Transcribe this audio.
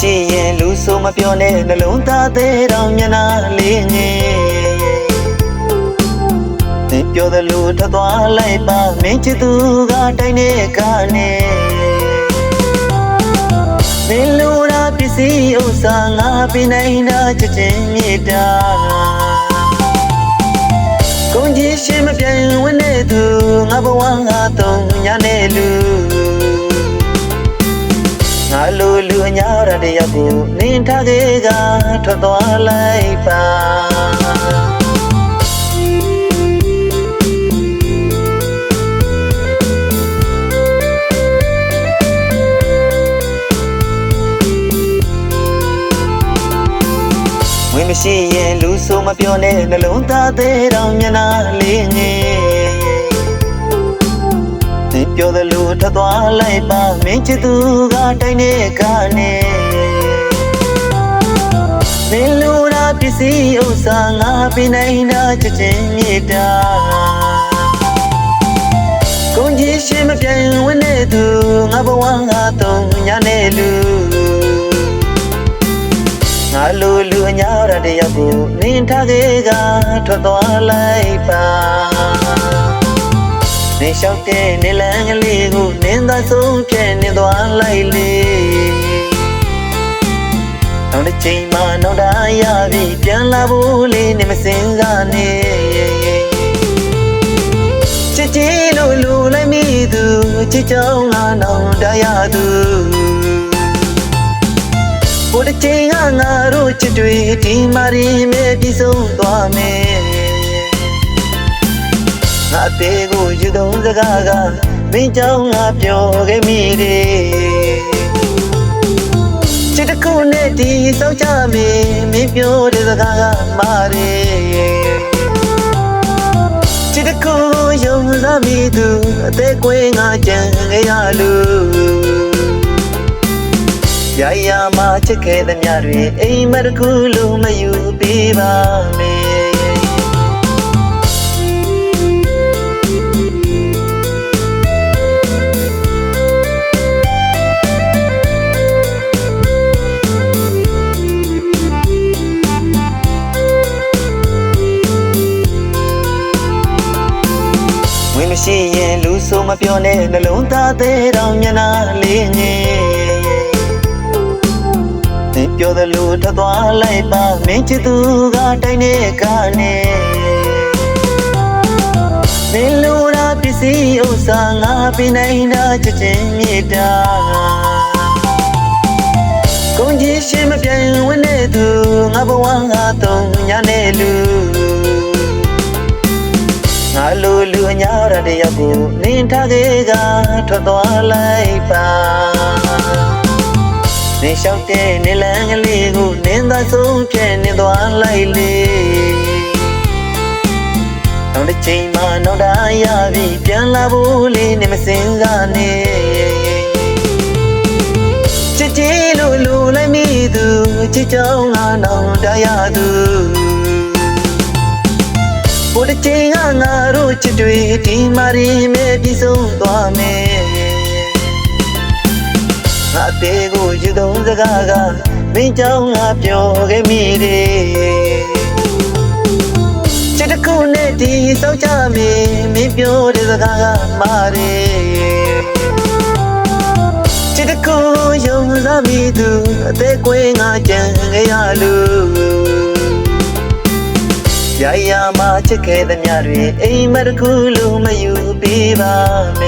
မရှိရင်လူဆိုမပြောနဲ့နှလုံးသားသေးတော်မျက်နှာလေးငယ်သင်ပြောသလိုထသွားလိုက်ပါမင်းချစ်သူကတိုင်းနေကနေမင်းလူရာပစ္စည်းဥစ္စာငါပြနိုင်တာချက်ချင်းမြေတာကုန်ကြီးရှင်မပြန်ဝင်နေသူငါဘဝငါသုံးညနေလူငါလူအညာရတဲ့ရောက်ကိုနင်းထားခဲ့ကထွက်သွားလိုက်ပါဝင်မရှိရင်လူဆိုမပြောနဲ့နှလုံးသားသေးတော်မျက်နှာလေးငယ်သင်ပြောသလိုထသွားလိုက်ပါမင်းချစ်သူကတိုင်းနေကနေမင်းလူရာပစ္စည်းဥစ္စာငါပြနိုင်တာချက်ချင်းမြေတာကုန်ကြီးရှင်မပြန်ဝင်နေသူငါဘဝငါသုံးညနေလူငါလူအညာရတဲ့ရောက်ကိုနင်းထားခဲ့ကထွက်သွားလိုက်ပါနေလျှောက်တဲ့နေလန်းကလေးကိုနင်းသာဆုံးဖြဲနေသွားလိုက်လေနောက်တစ်ချိန်မှနောက်တာရပြီပြန်လာဖို့လေးနေမစင်စားနေချစ်ကြီးလို့လူလိုက်မိသူချစ်ကြောင်းငါနောက်တာရသူဘုဒ္ဓချိန်ကငါတို့ချစ်တွေဒီမာရီမဲ့ပြီးဆုံးသွားမယ်ငါသေးကိုယူသုံးစကားကမင်းကြောင့်ငါပြောခဲ့မိတယ်ချစ်တခုနဲ့ဒီစောက်ကြမင်းပြောတဲ့စကားကမာတယ်ချစ်တခုယုံစားမိသူအသေးကွင်းငါကြံခဲ့ရလို့ရာရာမချစ်ခဲ့သမျှတွေအိမ်မတခုလုံးမယူပေးပါမယ်ဝင်မရှိရင်လူဆိုမပြောနဲ့နှလုံးသားသေးတော်မျက်နှာလေးငယ်ပြောသလိုထသွားလိုက်ပါမင်းချစ်သူကတိုင်းနေကနေမင်းလူရာပစ္စည်းဥစ္စာငါပြနိုင်တာချက်ချင်းမြေတာကုန်ကြီးရှင်မပြန်ဝင်နေသူငါဘဝငါသုံးညနေလူငါလူအညာရတဲ့ရောက်ကိုနင်းထားခဲ့ကထွက်သွားလိုက်ပါနေလျှောက်တဲ့နေလန်းကလေးကိုနင်းသာဆုံးဖြဲနေသွားလိုက်လေနောက်တစ်ချိန်မှနောက်တာရပြီပြန်လာဖို့လေးနေမစင်စားနေချစ်ကြီးလို့လူလိုက်မိသူချစ်ကြောင်းငါနောက်တာရသူဘုဒ္ဓချိန်ကငါတို့ချစ်တွေဒီမာရီမဲ့ပြီးဆုံးသွားမယ်ငါသေးကိုယူသုံးစကားကမင်းကြောင့်ငါပြောခဲ့မိတယ်ချစ်တခုနဲ့ဒီစောက်ကြမင်းပြောတဲ့စကားကမာတယ်ချစ်တခုယုံစားမိသူအသေးကွင်းငါကြံခဲ့ရလို့ရာရာမချစ်ခဲ့သမျှတွေအိမ်မတခုလုံးမယူပေးပါမယ်